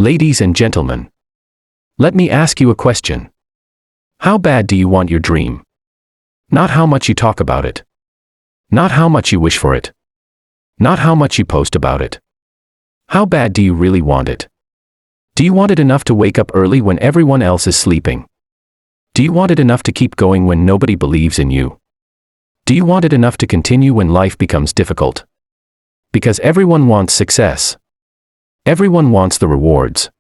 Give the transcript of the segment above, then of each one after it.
Ladies and gentlemen, let me ask you a question. How bad do you want your dream? Not how much you talk about it. Not how much you wish for it. Not how much you post about it. How bad do you really want it? Do you want it enough to wake up early when everyone else is sleeping? Do you want it enough to keep going when nobody believes in you? Do you want it enough to continue when life becomes difficult? Because everyone wants success. Everyone wants the rewards.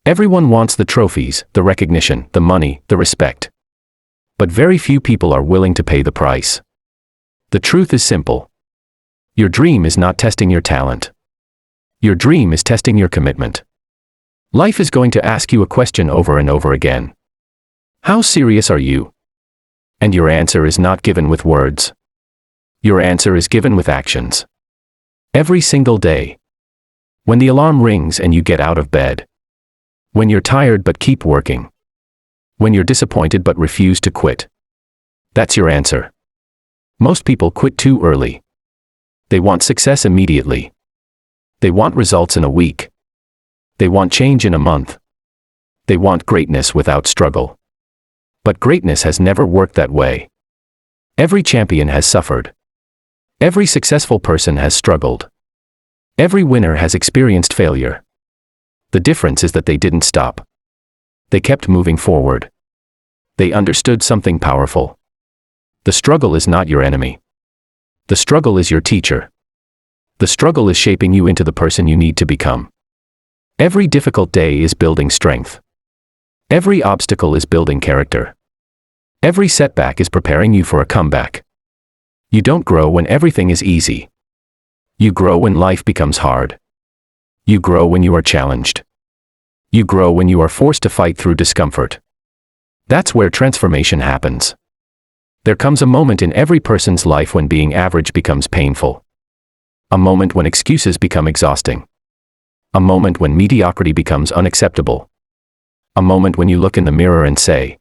Everyone wants the trophies, the recognition, the money, the respect. But very few people are willing to pay the price. The truth is simple. Your dream is not testing your talent. Your dream is testing your commitment. Life is going to ask you a question over and over again. How serious are you? And your answer is not given with words. Your answer is given with actions. Every single day. When the alarm rings and you get out of bed. When you're tired but keep working. When you're disappointed but refuse to quit. That's your answer. Most people quit too early. They want success immediately. They want results in a week. They want change in a month. They want greatness without struggle. But greatness has never worked that way. Every champion has suffered. Every successful person has struggled. Every winner has experienced failure. The difference is that they didn't stop. They kept moving forward. They understood something powerful. The struggle is not your enemy. The struggle is your teacher. The struggle is shaping you into the person you need to become. Every difficult day is building strength. Every obstacle is building character. Every setback is preparing you for a comeback. You don't grow when everything is easy. You grow when life becomes hard. You grow when you are challenged. You grow when you are forced to fight through discomfort. That's where transformation happens. There comes a moment in every person's life when being average becomes painful. A moment when excuses become exhausting. A moment when mediocrity becomes unacceptable. A moment when you look in the mirror and say,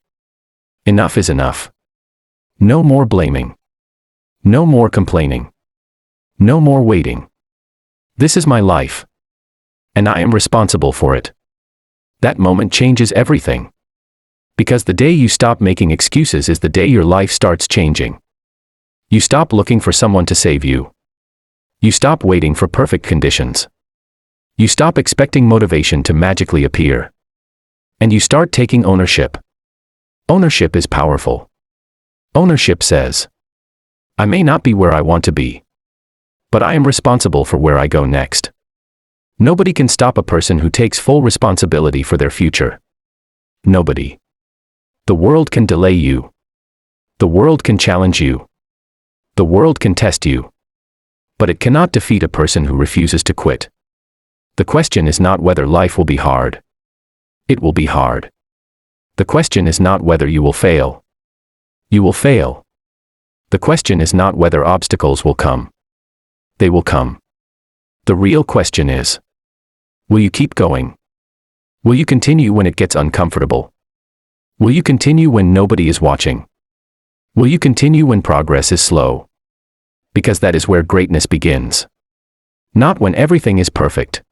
enough is enough. No more blaming. No more complaining. No more waiting. This is my life. And I am responsible for it. That moment changes everything. Because the day you stop making excuses is the day your life starts changing. You stop looking for someone to save you. You stop waiting for perfect conditions. You stop expecting motivation to magically appear. And you start taking ownership. Ownership is powerful. Ownership says, I may not be where I want to be, but I am responsible for where I go next. Nobody can stop a person who takes full responsibility for their future. Nobody. The world can delay you. The world can challenge you. The world can test you. But it cannot defeat a person who refuses to quit. The question is not whether life will be hard. It will be hard. The question is not whether you will fail. You will fail. The question is not whether obstacles will come. They will come. The real question is, will you keep going? Will you continue when it gets uncomfortable? Will you continue when nobody is watching? Will you continue when progress is slow? Because that is where greatness begins. Not when everything is perfect.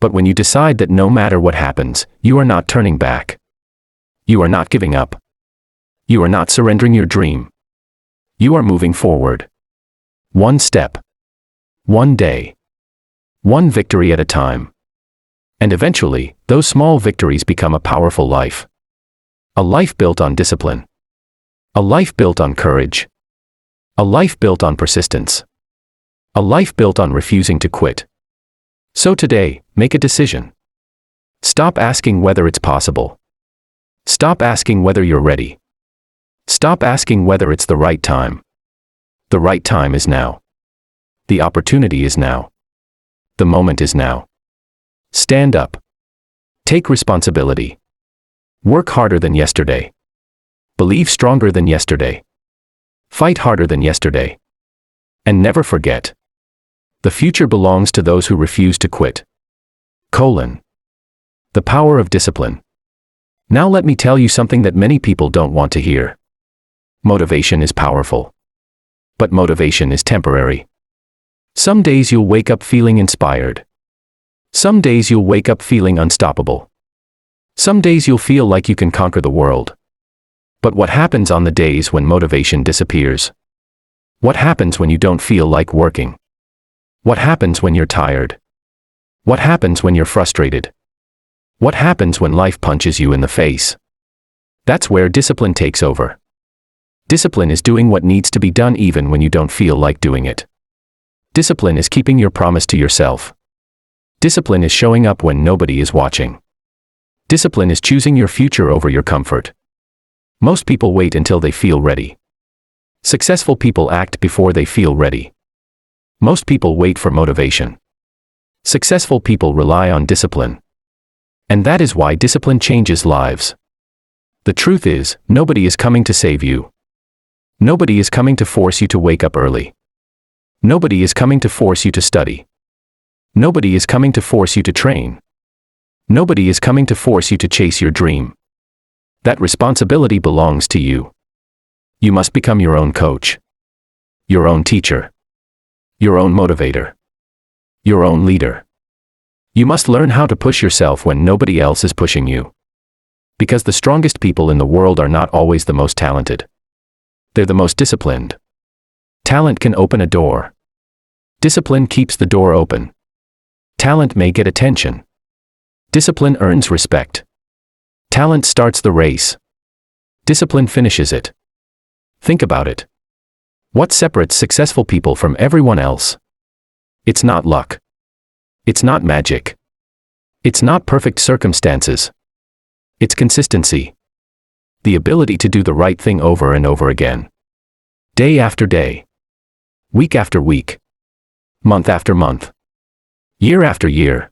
But when you decide that no matter what happens, you are not turning back. You are not giving up. You are not surrendering your dream. You are moving forward. One step. One day. One victory at a time. And eventually, those small victories become a powerful life. A life built on discipline. A life built on courage. A life built on persistence. A life built on refusing to quit. So today, make a decision. Stop asking whether it's possible. Stop asking whether you're ready. Stop asking whether it's the right time. The right time is now. The opportunity is now. The moment is now. Stand up. Take responsibility. Work harder than yesterday. Believe stronger than yesterday. Fight harder than yesterday. And never forget. The future belongs to those who refuse to quit. The power of discipline. Now let me tell you something that many people don't want to hear. Motivation is powerful. But motivation is temporary. Some days you'll wake up feeling inspired. Some days you'll wake up feeling unstoppable. Some days you'll feel like you can conquer the world. But what happens on the days when motivation disappears? What happens when you don't feel like working? What happens when you're tired? What happens when you're frustrated? What happens when life punches you in the face? That's where discipline takes over. Discipline is doing what needs to be done even when you don't feel like doing it. Discipline is keeping your promise to yourself. Discipline is showing up when nobody is watching. Discipline is choosing your future over your comfort. Most people wait until they feel ready. Successful people act before they feel ready. Most people wait for motivation. Successful people rely on discipline. And that is why discipline changes lives. The truth is, nobody is coming to save you. Nobody is coming to force you to wake up early. Nobody is coming to force you to study. Nobody is coming to force you to train. Nobody is coming to force you to chase your dream. That responsibility belongs to you. You must become your own coach, your own teacher, your own motivator, your own leader. You must learn how to push yourself when nobody else is pushing you. Because the strongest people in the world are not always the most talented. They're the most disciplined. Talent can open a door. Discipline keeps the door open. Talent may get attention. Discipline earns respect. Talent starts the race. Discipline finishes it. Think about it. What separates successful people from everyone else? It's not luck. It's not magic. It's not perfect circumstances. It's consistency. The ability to do the right thing over and over again. Day after day. Week after week. Month after month. Year after year.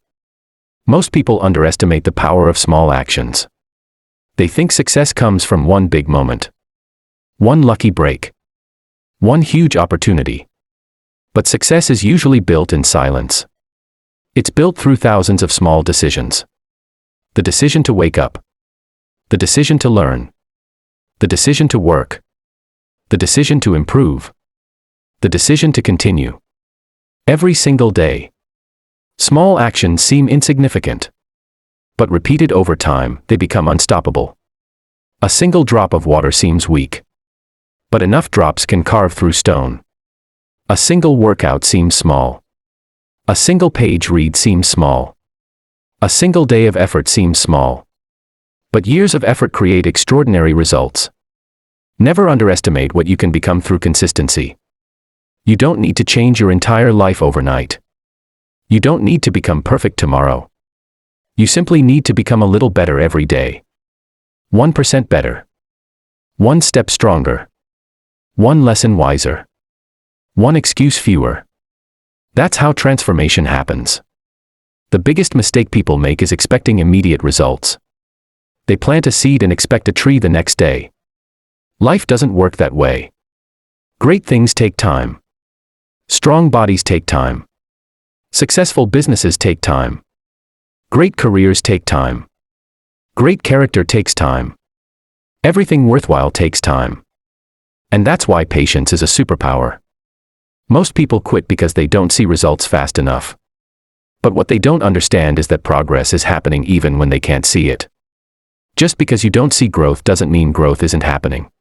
Most people underestimate the power of small actions. They think success comes from one big moment. One lucky break. One huge opportunity. But success is usually built in silence. It's built through thousands of small decisions. The decision to wake up. The decision to learn. The decision to work. The decision to improve. The decision to continue. Every single day. Small actions seem insignificant. But repeated over time, they become unstoppable. A single drop of water seems weak. But enough drops can carve through stone. A single workout seems small. A single page read seems small. A single day of effort seems small. But years of effort create extraordinary results. Never underestimate what you can become through consistency. You don't need to change your entire life overnight. You don't need to become perfect tomorrow. You simply need to become a little better every day. 1% better. 1 step stronger. 1 lesson wiser. 1 excuse fewer. That's how transformation happens. The biggest mistake people make is expecting immediate results. They plant a seed and expect a tree the next day. Life doesn't work that way. Great things take time. Strong bodies take time. Successful businesses take time. Great careers take time. Great character takes time. Everything worthwhile takes time. And that's why patience is a superpower. Most people quit because they don't see results fast enough. But what they don't understand is that progress is happening even when they can't see it. Just because you don't see growth doesn't mean growth isn't happening.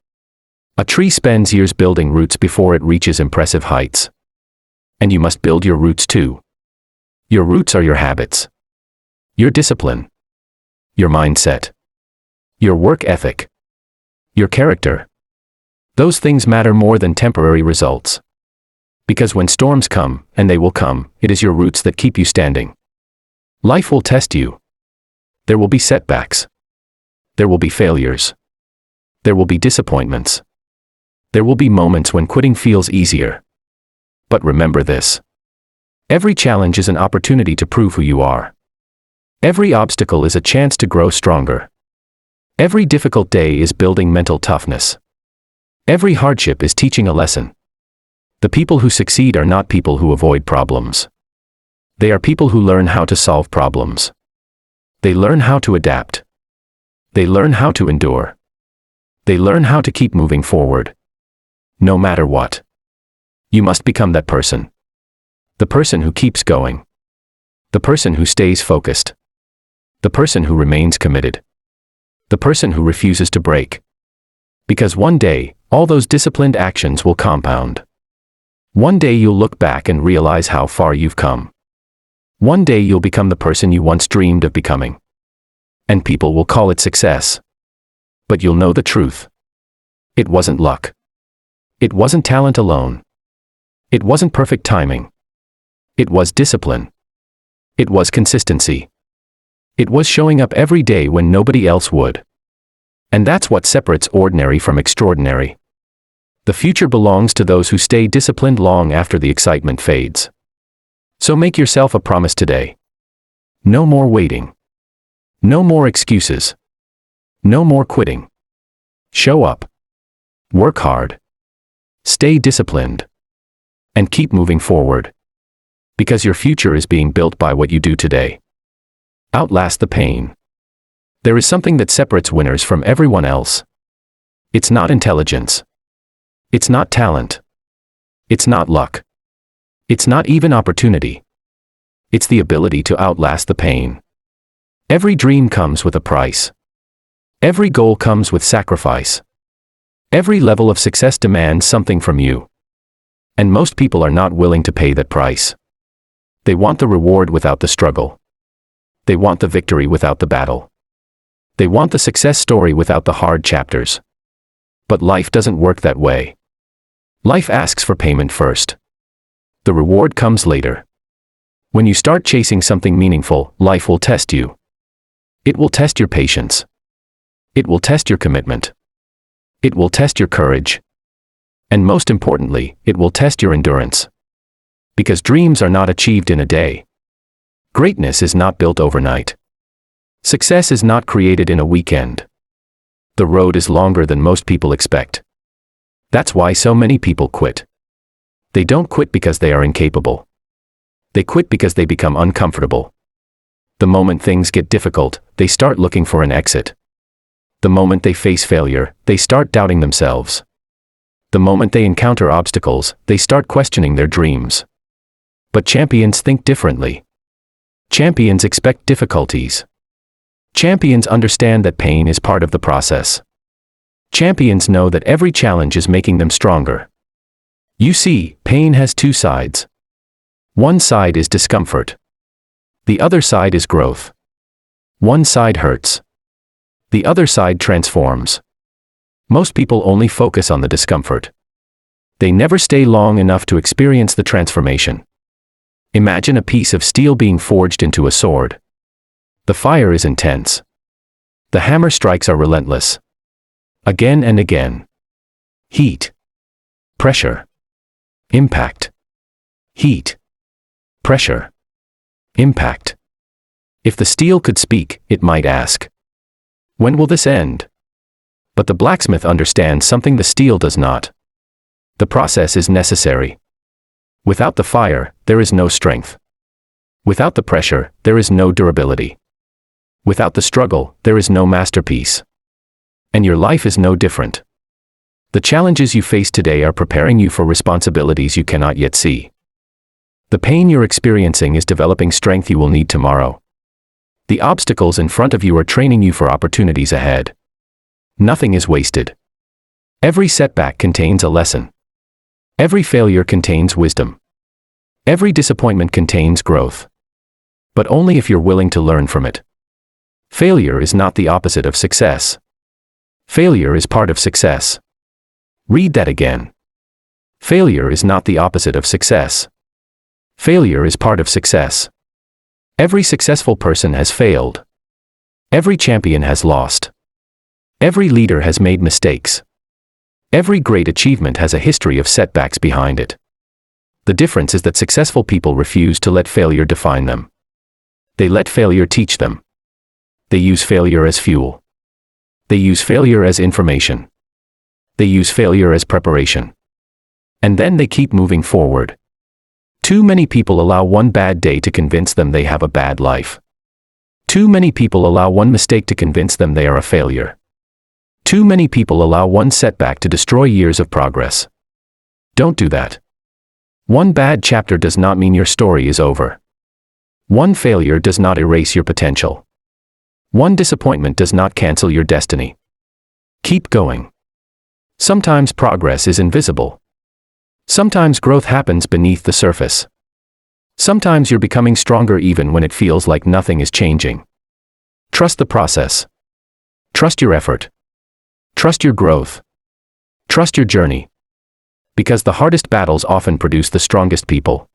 A tree spends years building roots before it reaches impressive heights. And you must build your roots too. Your roots are your habits. Your discipline. Your mindset. Your work ethic. Your character. Those things matter more than temporary results. Because when storms come, and they will come, it is your roots that keep you standing. Life will test you. There will be setbacks. There will be failures. There will be disappointments. There will be moments when quitting feels easier. But remember this. Every challenge is an opportunity to prove who you are. Every obstacle is a chance to grow stronger. Every difficult day is building mental toughness. Every hardship is teaching a lesson. The people who succeed are not people who avoid problems. They are people who learn how to solve problems. They learn how to adapt. They learn how to endure. They learn how to keep moving forward. No matter what. You must become that person. The person who keeps going. The person who stays focused. The person who remains committed. The person who refuses to break. Because one day, all those disciplined actions will compound. One day you'll look back and realize how far you've come. One day you'll become the person you once dreamed of becoming. And people will call it success. But you'll know the truth. It wasn't luck. It wasn't talent alone. It wasn't perfect timing. It was discipline. It was consistency. It was showing up every day when nobody else would. And that's what separates ordinary from extraordinary. The future belongs to those who stay disciplined long after the excitement fades. So make yourself a promise today. No more waiting. No more excuses. No more quitting. Show up. Work hard. Stay disciplined. And keep moving forward. Because your future is being built by what you do today. Outlast the pain. There is something that separates winners from everyone else. It's not intelligence. It's not talent. It's not luck. It's not even opportunity. It's the ability to outlast the pain. Every dream comes with a price. Every goal comes with sacrifice. Every level of success demands something from you. And most people are not willing to pay that price. They want the reward without the struggle. They want the victory without the battle. They want the success story without the hard chapters. But life doesn't work that way. Life asks for payment first. The reward comes later. When you start chasing something meaningful, life will test you. It will test your patience. It will test your commitment. It will test your courage. And most importantly, it will test your endurance. Because dreams are not achieved in a day. Greatness is not built overnight. Success is not created in a weekend. The road is longer than most people expect. That's why so many people quit. They don't quit because they are incapable. They quit because they become uncomfortable. The moment things get difficult, they start looking for an exit. The moment they face failure, they start doubting themselves. The moment they encounter obstacles, they start questioning their dreams. But champions think differently. Champions expect difficulties. Champions understand that pain is part of the process. Champions know that every challenge is making them stronger. You see, pain has two sides. One side is discomfort. The other side is growth. One side hurts. The other side transforms. Most people only focus on the discomfort. They never stay long enough to experience the transformation. Imagine a piece of steel being forged into a sword. The fire is intense. The hammer strikes are relentless. Again and again. Heat. Pressure. Impact. Heat. Pressure. Impact. If the steel could speak, it might ask, "When will this end?" But the blacksmith understands something the steel does not. The process is necessary. Without the fire, there is no strength. Without the pressure, there is no durability. Without the struggle, there is no masterpiece. And your life is no different. The challenges you face today are preparing you for responsibilities you cannot yet see. The pain you're experiencing is developing strength you will need tomorrow. The obstacles in front of you are training you for opportunities ahead. Nothing is wasted. Every setback contains a lesson. Every failure contains wisdom. Every disappointment contains growth. But only if you're willing to learn from it. Failure is not the opposite of success. Failure is part of success. Read that again. Failure is not the opposite of success. Failure is part of success. Every successful person has failed. Every champion has lost. Every leader has made mistakes. Every great achievement has a history of setbacks behind it. The difference is that successful people refuse to let failure define them. They let failure teach them. They use failure as fuel. They use failure as information. They use failure as preparation. And then they keep moving forward. Too many people allow one bad day to convince them they have a bad life. Too many people allow one mistake to convince them they are a failure. Too many people allow one setback to destroy years of progress. Don't do that. One bad chapter does not mean your story is over. One failure does not erase your potential. One disappointment does not cancel your destiny. Keep going. Sometimes progress is invisible. Sometimes growth happens beneath the surface. Sometimes you're becoming stronger even when it feels like nothing is changing. Trust the process. Trust your effort. Trust your growth. Trust your journey. Because the hardest battles often produce the strongest people.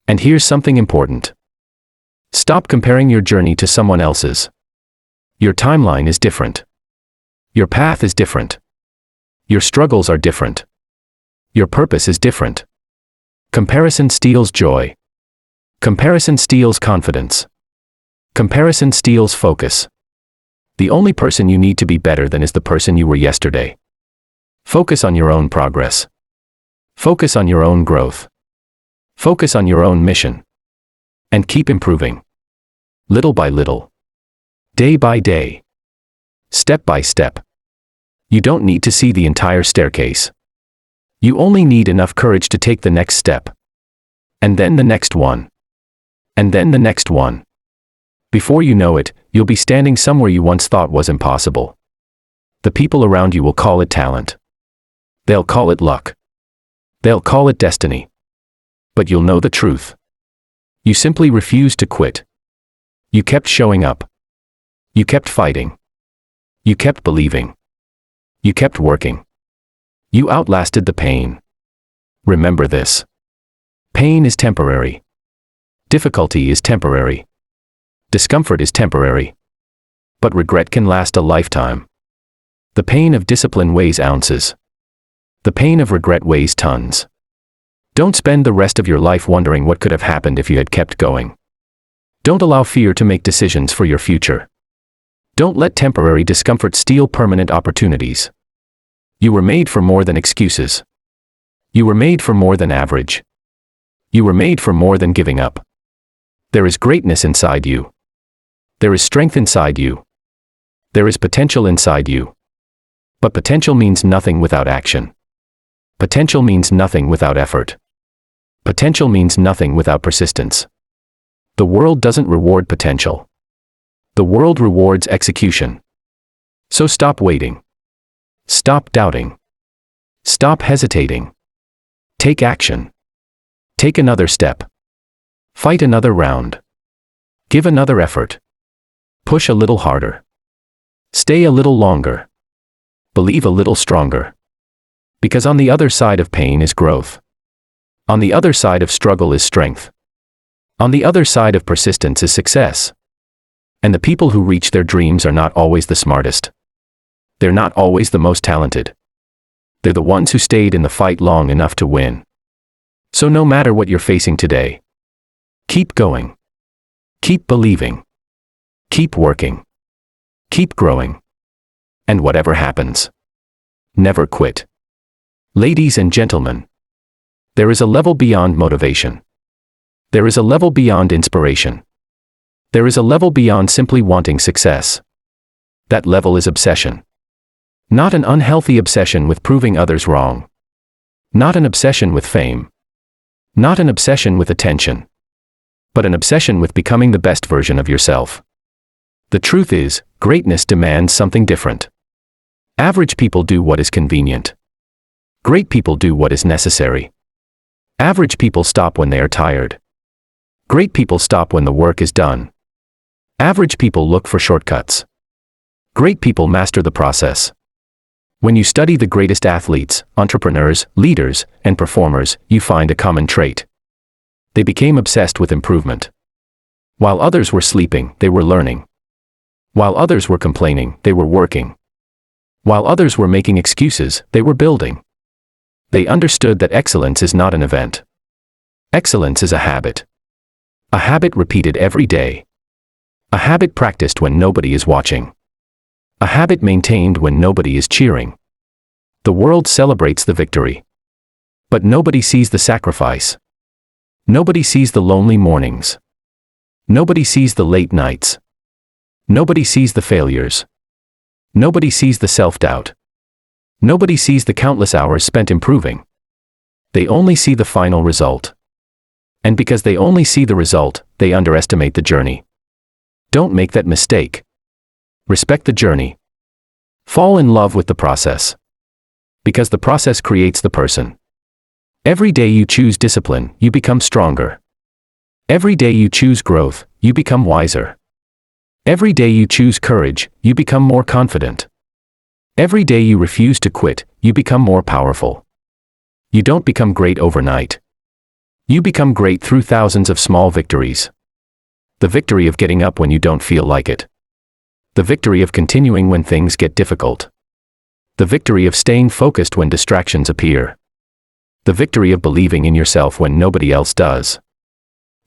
And here's something important. Stop comparing your journey to someone else's. Your timeline is different. Your path is different. Your struggles are different. Your purpose is different. Comparison steals joy. Comparison steals confidence. Comparison steals focus. The only person you need to be better than is the person you were yesterday. Focus on your own progress. Focus on your own growth. Focus on your own mission. And keep improving. Little by little. Day by day. Step by step. You don't need to see the entire staircase. You only need enough courage to take the next step. And then the next one. And then the next one. Before you know it, you'll be standing somewhere you once thought was impossible. The people around you will call it talent. They'll call it luck. They'll call it destiny. But you'll know the truth. You simply refused to quit. You kept showing up. You kept fighting. You kept believing. You kept working. You outlasted the pain. Remember this. Pain is temporary. Difficulty is temporary. Discomfort is temporary. But regret can last a lifetime. The pain of discipline weighs ounces. The pain of regret weighs tons. Don't spend the rest of your life wondering what could have happened if you had kept going. Don't allow fear to make decisions for your future. Don't let temporary discomfort steal permanent opportunities. You were made for more than excuses. You were made for more than average. You were made for more than giving up. There is greatness inside you. There is strength inside you. There is potential inside you. But potential means nothing without action. Potential means nothing without effort. Potential means nothing without persistence. The world doesn't reward potential. The world rewards execution. So stop waiting. Stop doubting. Stop hesitating. Take action. Take another step. Fight another round. Give another effort. Push a little harder. Stay a little longer. Believe a little stronger. Because on the other side of pain is growth. On the other side of struggle is strength. On the other side of persistence is success. And the people who reach their dreams are not always the smartest. They're not always the most talented. They're the ones who stayed in the fight long enough to win. So no matter what you're facing today, keep going. Keep believing. Keep working. Keep growing. And whatever happens, never quit. Ladies and gentlemen, there is a level beyond motivation. There is a level beyond inspiration. There is a level beyond simply wanting success. That level is obsession. Not an unhealthy obsession with proving others wrong. Not an obsession with fame. Not an obsession with attention. But an obsession with becoming the best version of yourself. The truth is, greatness demands something different. Average people do what is convenient. Great people do what is necessary. Average people stop when they are tired. Great people stop when the work is done. Average people look for shortcuts. Great people master the process. When you study the greatest athletes, entrepreneurs, leaders, and performers, you find a common trait. They became obsessed with improvement. While others were sleeping, they were learning. While others were complaining, they were working. While others were making excuses, they were building. They understood that excellence is not an event. Excellence is a habit. A habit repeated every day. A habit practiced when nobody is watching. A habit maintained when nobody is cheering. The world celebrates the victory. But nobody sees the sacrifice. Nobody sees the lonely mornings. Nobody sees the late nights. Nobody sees the failures. Nobody sees the self-doubt. Nobody sees the countless hours spent improving. They only see the final result. And because they only see the result, they underestimate the journey. Don't make that mistake. Respect the journey. Fall in love with the process. Because the process creates the person. Every day you choose discipline, you become stronger. Every day you choose growth, you become wiser. Every day you choose courage, you become more confident. Every day you refuse to quit, you become more powerful. You don't become great overnight. You become great through thousands of small victories. The victory of getting up when you don't feel like it. The victory of continuing when things get difficult. The victory of staying focused when distractions appear. The victory of believing in yourself when nobody else does.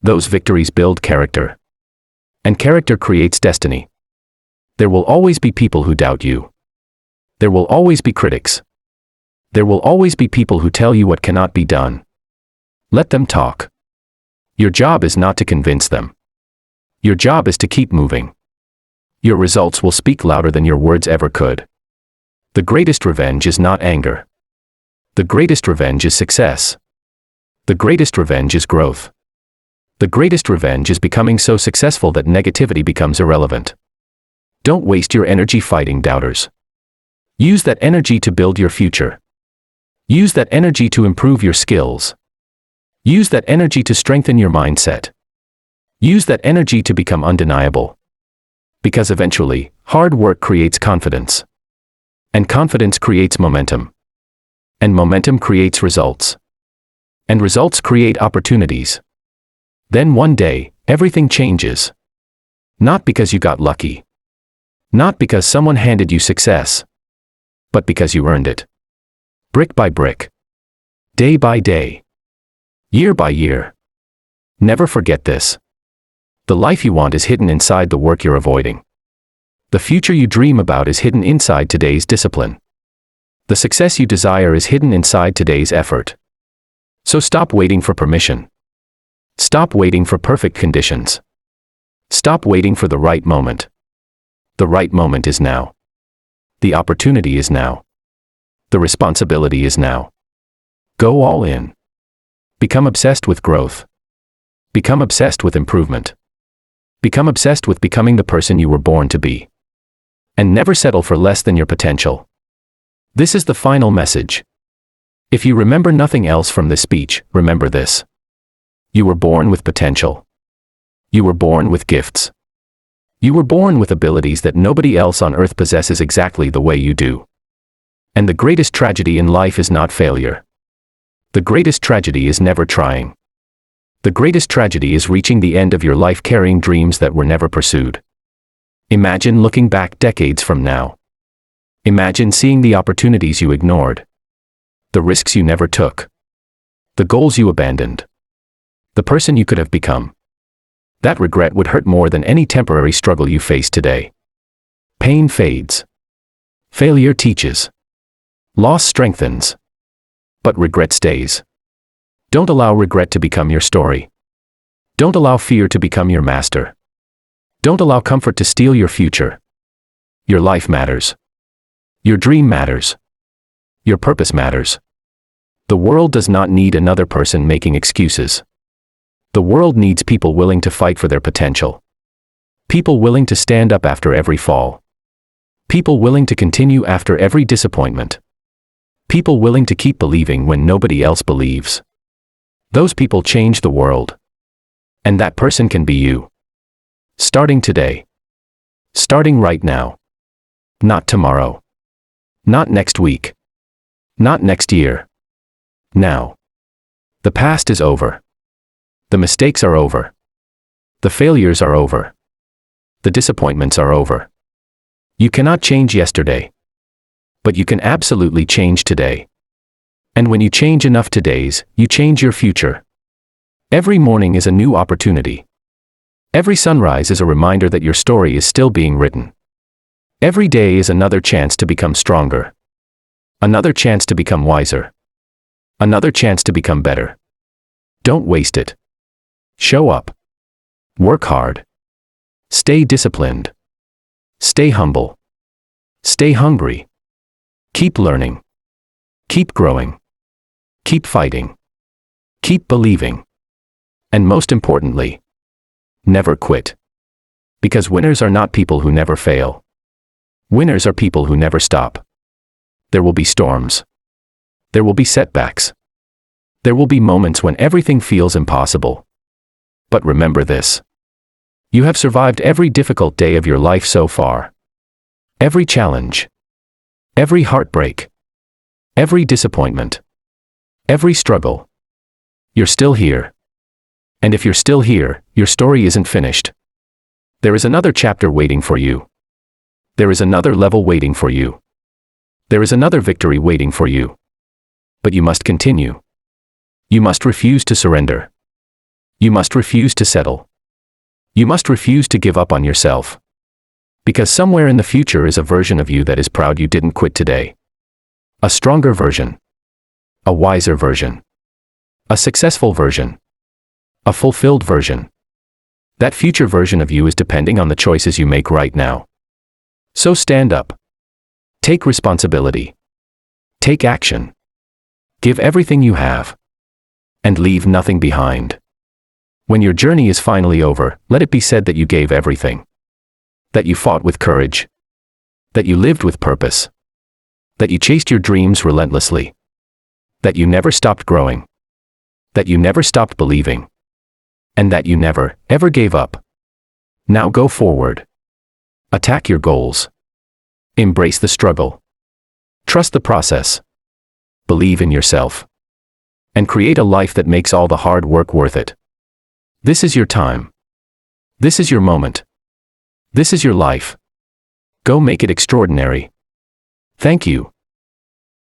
Those victories build character. And character creates destiny. There will always be people who doubt you. There will always be critics. There will always be people who tell you what cannot be done. Let them talk. Your job is not to convince them. Your job is to keep moving. Your results will speak louder than your words ever could. The greatest revenge is not anger. The greatest revenge is success. The greatest revenge is growth. The greatest revenge is becoming so successful that negativity becomes irrelevant. Don't waste your energy fighting doubters. Use that energy to build your future. Use that energy to improve your skills. Use that energy to strengthen your mindset. Use that energy to become undeniable. Because eventually, hard work creates confidence. And confidence creates momentum. And momentum creates results. And results create opportunities. Then one day, everything changes. Not because you got lucky. Not because someone handed you success. But because you earned it. Brick by brick. Day by day. Year by year. Never forget this. The life you want is hidden inside the work you're avoiding. The future you dream about is hidden inside today's discipline. The success you desire is hidden inside today's effort. So stop waiting for permission. Stop waiting for perfect conditions. Stop waiting for the right moment. The right moment is now. The opportunity is now. The responsibility is now. Go all in. Become obsessed with growth. Become obsessed with improvement. Become obsessed with becoming the person you were born to be. And never settle for less than your potential. This is the final message. If you remember nothing else from this speech, remember this. You were born with potential. You were born with gifts. You were born with abilities that nobody else on earth possesses exactly the way you do. And the greatest tragedy in life is not failure. The greatest tragedy is never trying. The greatest tragedy is reaching the end of your life carrying dreams that were never pursued. Imagine looking back decades from now. Imagine seeing the opportunities you ignored. The risks you never took. The goals you abandoned. The person you could have become. That regret would hurt more than any temporary struggle you face today. Pain fades. Failure teaches. Loss strengthens. But regret stays. Don't allow regret to become your story. Don't allow fear to become your master. Don't allow comfort to steal your future. Your life matters. Your dream matters. Your purpose matters. The world does not need another person making excuses. The world needs people willing to fight for their potential. People willing to stand up after every fall. People willing to continue after every disappointment. People willing to keep believing when nobody else believes. Those people change the world. And that person can be you. Starting today. Starting right now. Not tomorrow. Not next week. Not next year. Now. The past is over. The mistakes are over. The failures are over. The disappointments are over. You cannot change yesterday. But you can absolutely change today. And when you change enough todays, you change your future. Every morning is a new opportunity. Every sunrise is a reminder that your story is still being written. Every day is another chance to become stronger. Another chance to become wiser. Another chance to become better. Don't waste it. Show up. Work hard. Stay disciplined. Stay humble. Stay hungry. Keep learning. Keep growing. Keep fighting. Keep believing. And most importantly, Never quit. Because winners are not people who never fail. Winners are people who never stop. There will be storms. There will be setbacks. There will be moments when everything feels impossible. But remember this. You have survived every difficult day of your life so far. Every challenge. Every heartbreak. Every disappointment. Every struggle. You're still here. And if you're still here, your story isn't finished. There is another chapter waiting for you. There is another level waiting for you. There is another victory waiting for you. But you must continue. You must refuse to surrender. You must refuse to settle. You must refuse to give up on yourself. Because somewhere in the future is a version of you that is proud you didn't quit today. A stronger version. A wiser version. A successful version. A fulfilled version. That future version of you is depending on the choices you make right now. So stand up. Take responsibility. Take action. Give everything you have. And leave nothing behind. When your journey is finally over, let it be said that you gave everything. That you fought with courage. That you lived with purpose. That you chased your dreams relentlessly. That you never stopped growing. That you never stopped believing. And that you never, ever gave up. Now go forward. Attack your goals. Embrace the struggle. Trust the process. Believe in yourself. And create a life that makes all the hard work worth it. This is your time. This is your moment. This is your life. Go make it extraordinary. Thank you.